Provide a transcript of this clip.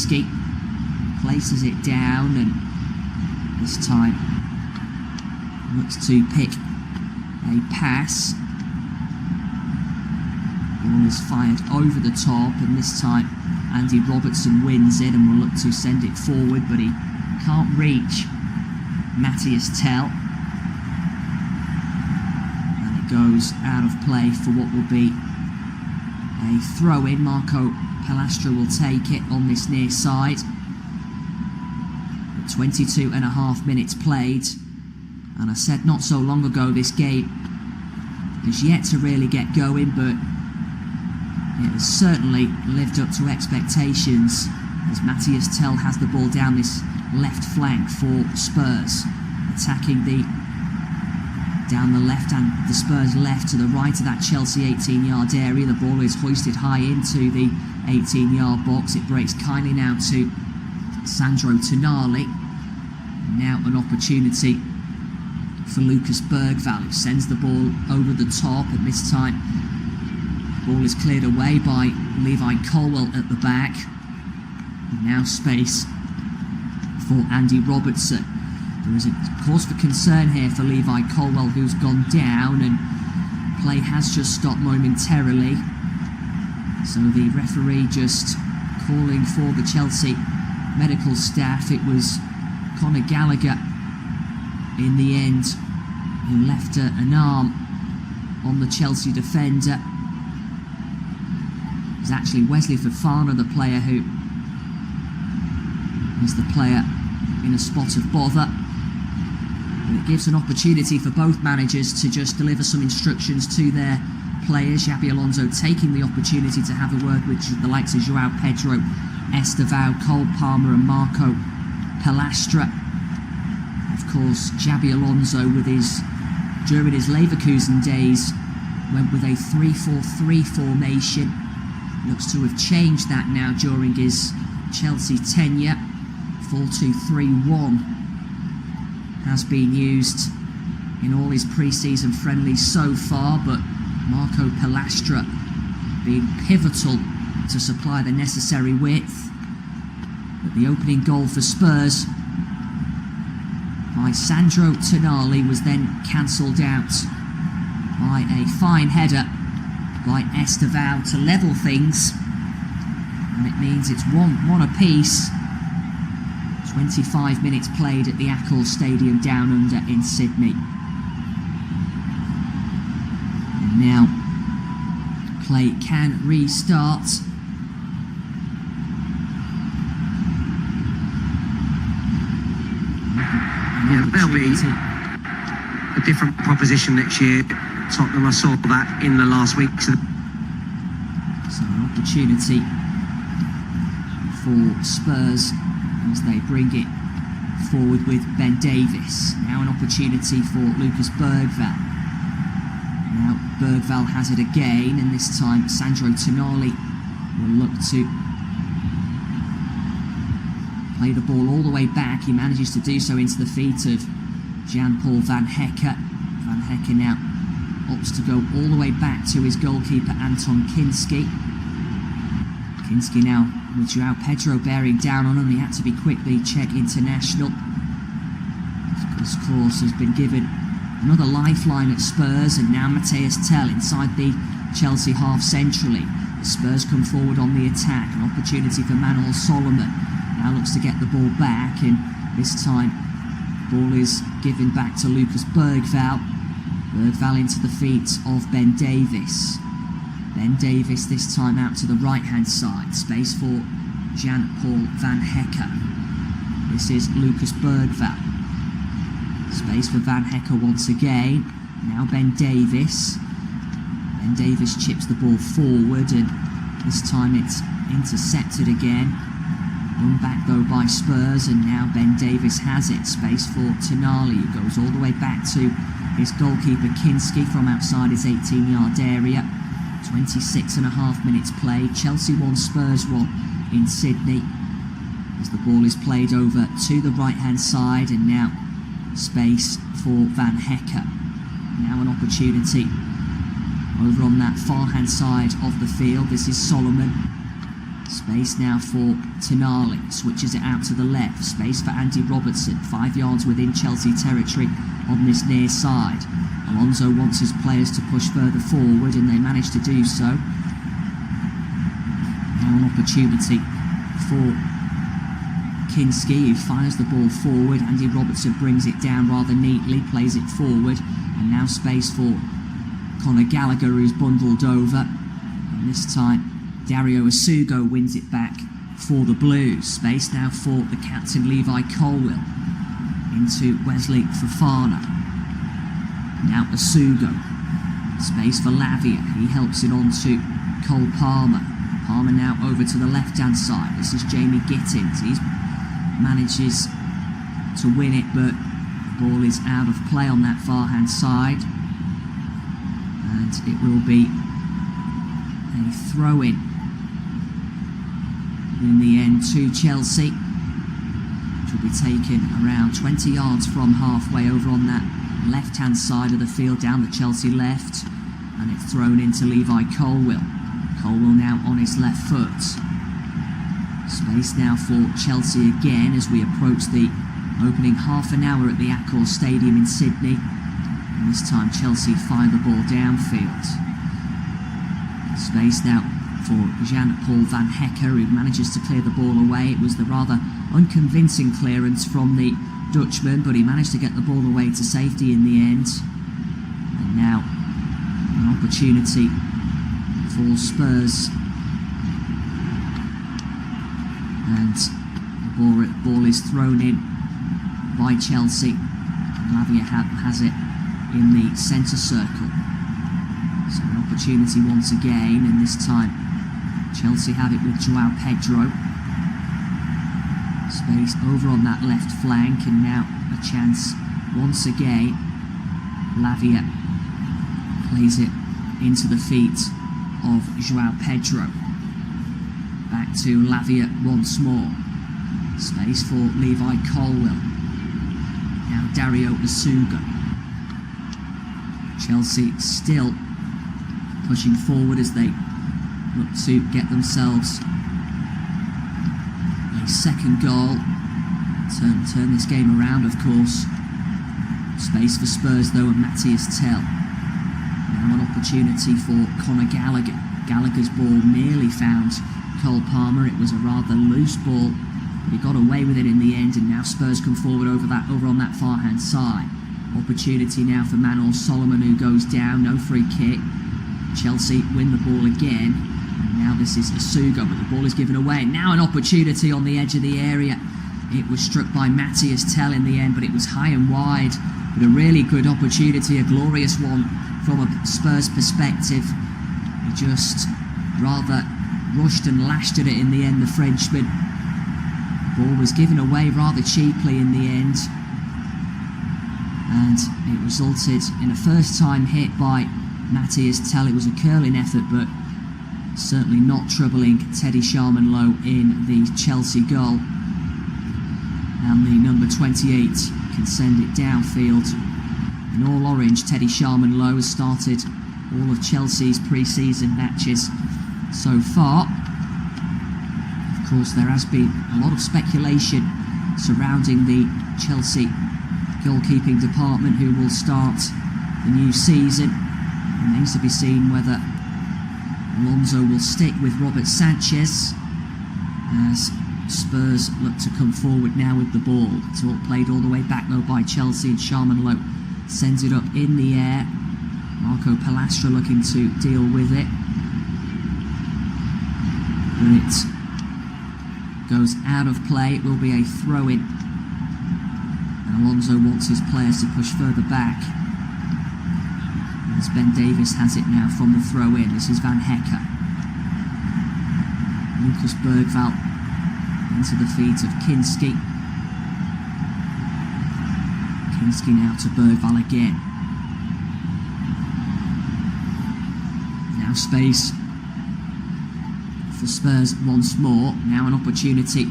Kinski places it down, and this time looks to pick a pass. Ball is fired over the top, and this time Andy Robertson wins it and will look to send it forward, but he can't reach Matthias Tell. And it goes out of play for what will be a throw-in. Marco Palastra will take it on this near side. 22.5 minutes played, and I said not so long ago this game is yet to really get going, but it has certainly lived up to expectations as Matthias Tell has the ball down this left flank for Spurs, attacking down the left and the Spurs left to the right of that Chelsea 18-yard area. The ball is hoisted high into the 18-yard box. It breaks kindly now to Sandro Tonali. Now an opportunity for Lucas Bergvall, who sends the ball over the top, and this time the ball is cleared away by Levi Colwill at the back. And now space for Andy Robertson. There is a cause for concern here for Levi Colwill, who's gone down, and play has just stopped momentarily. So the referee just calling for the Chelsea medical staff. It was Conor Gallagher in the end who left an arm on the Chelsea defender. It was actually Wesley Fofana, the player who is the player in a spot of bother. And it gives an opportunity for both managers to just deliver some instructions to their players. Xabi Alonso taking the opportunity to have a word with the likes of João Pedro, Estevao, Cole Palmer and Marco Palastra. Of course, Xabi Alonso, during his Leverkusen days, went with a 3-4-3 formation. Looks to have changed that now during his Chelsea tenure. 4-2-3-1 has been used in all his pre-season friendlies so far, but Marco Palastra being pivotal to supply the necessary width. But the opening goal for Spurs by Sandro Tonali was then cancelled out by a fine header by Estevao to level things, and it means it's one apiece. 25 minutes played at the Accor Stadium down under in Sydney. And now play can restart. Yeah, there'll be a different proposition next year. Tottenham, I saw that in the last week. So an opportunity for Spurs as they bring it forward with Ben Davies. Now an opportunity for Lucas Bergvall. Now Bergvall has it again, and this time Sandro Tonali will look to play the ball all the way back. He manages to do so into the feet of Jan-Paul Van Hecke. Van Hecke now opts to go all the way back to his goalkeeper Anton Kinski. Kinski now with João Pedro bearing down on him. He had to be quickly Czech international. This course has been given another lifeline at Spurs, and now Matthias Tell inside the Chelsea half centrally. The Spurs come forward on the attack. An opportunity for Manuel Solomon. Now looks to get the ball back, and this time the ball is given back to Lucas Bergvall. Bergvall into the feet of Ben Davies. Ben Davies this time out to the right hand side. Space for Jan-Paul Van Hecke. This is Lucas Bergvall. Space for Van Hecke once again. Now Ben Davies. Ben Davies chips the ball forward, and this time it's intercepted again. Run back though by Spurs, and now Ben Davies has it. Space for Tonali, who goes all the way back to his goalkeeper Kinski from outside his 18-yard area. 26.5 minutes played. Chelsea 1, Spurs 1 in Sydney. As the ball is played over to the right-hand side, and now space for Van Hecke. Now an opportunity over on that far-hand side of the field. This is Solomon. Space now for Tonali, switches it out to the left. Space for Andy Robertson, 5 yards within Chelsea territory on this near side. Alonso wants his players to push further forward, and they manage to do so. Now an opportunity for Kinski, who fires the ball forward. Andy Robertson brings it down rather neatly, plays it forward, and now space for Conor Gallagher, who's bundled over. And this time Dario Asugo wins it back for the Blues. Space now for the captain Levi Colwill into Wesley Fofana. Now Asugo. Space for Lavia. He helps it on to Cole Palmer. Palmer now over to the left-hand side. This is Jamie Gittins. He manages to win it, but the ball is out of play on that far-hand side. And it will be a throw-in in the end to Chelsea, which will be taken around 20 yards from halfway over on that left-hand side of the field, down the Chelsea left, and it's thrown into Levi Colwill. Colwill now on his left foot. Space now for Chelsea again as we approach the opening half an hour at the Accor Stadium in Sydney. And this time Chelsea fire the ball downfield. Space now for Jean-Paul Van Hecker, who manages to clear the ball away. It was the rather unconvincing clearance from the Dutchman, but he managed to get the ball away to safety in the end. And now an opportunity for Spurs. And the ball is thrown in by Chelsea. Lavia has it in the centre circle. So an opportunity once again, and this time Chelsea have it with João Pedro. Space over on that left flank, and now a chance once again. Lavia plays it into the feet of João Pedro. Back to Lavia once more. Space for Levi Colwill. Now Dario Asugo. Chelsea still pushing forward as they look to get themselves a second goal. Turn this game around, of course. Space for Spurs though, and Matthias Tell. Now an opportunity for Conor Gallagher. Gallagher's ball nearly found Cole Palmer. It was a rather loose ball, but he got away with it in the end, and now Spurs come forward over on that far hand side. Opportunity now for Manor Solomon, who goes down, no free kick. Chelsea win the ball again, and now this is Asugo, but the ball is given away. Now an opportunity on the edge of the area. It was struck by Matthias Tell in the end, but it was high and wide. But a really good opportunity, a glorious one from a Spurs perspective. He just rather rushed and lashed at it in the end, the Frenchman. The ball was given away rather cheaply in the end, and it resulted in a first-time hit by Matthias Tell. It was a curling effort, but certainly not troubling Teddy Sharman-Lowe in the Chelsea goal. And the number 28 can send it downfield. In all orange, Teddy Sharman-Lowe has started all of Chelsea's pre-season matches so far. Of course, there has been a lot of speculation surrounding the Chelsea goalkeeping department, who will start the new season. It remains to be seen whether Alonso will stick with Robert Sanchez, as Spurs look to come forward now with the ball. It's all played all the way back though by Chelsea, and Sharman-Lowe sends it up in the air. Marco Palastra looking to deal with it, but it goes out of play. It will be a throw-in, and Alonso wants his players to push further back, as Ben Davies has it now from the throw-in. This is Van Hecker. Lucas Bergvall into the feet of Kinski. Kinski now to Bergvall again. Now space for Spurs once more. Now an opportunity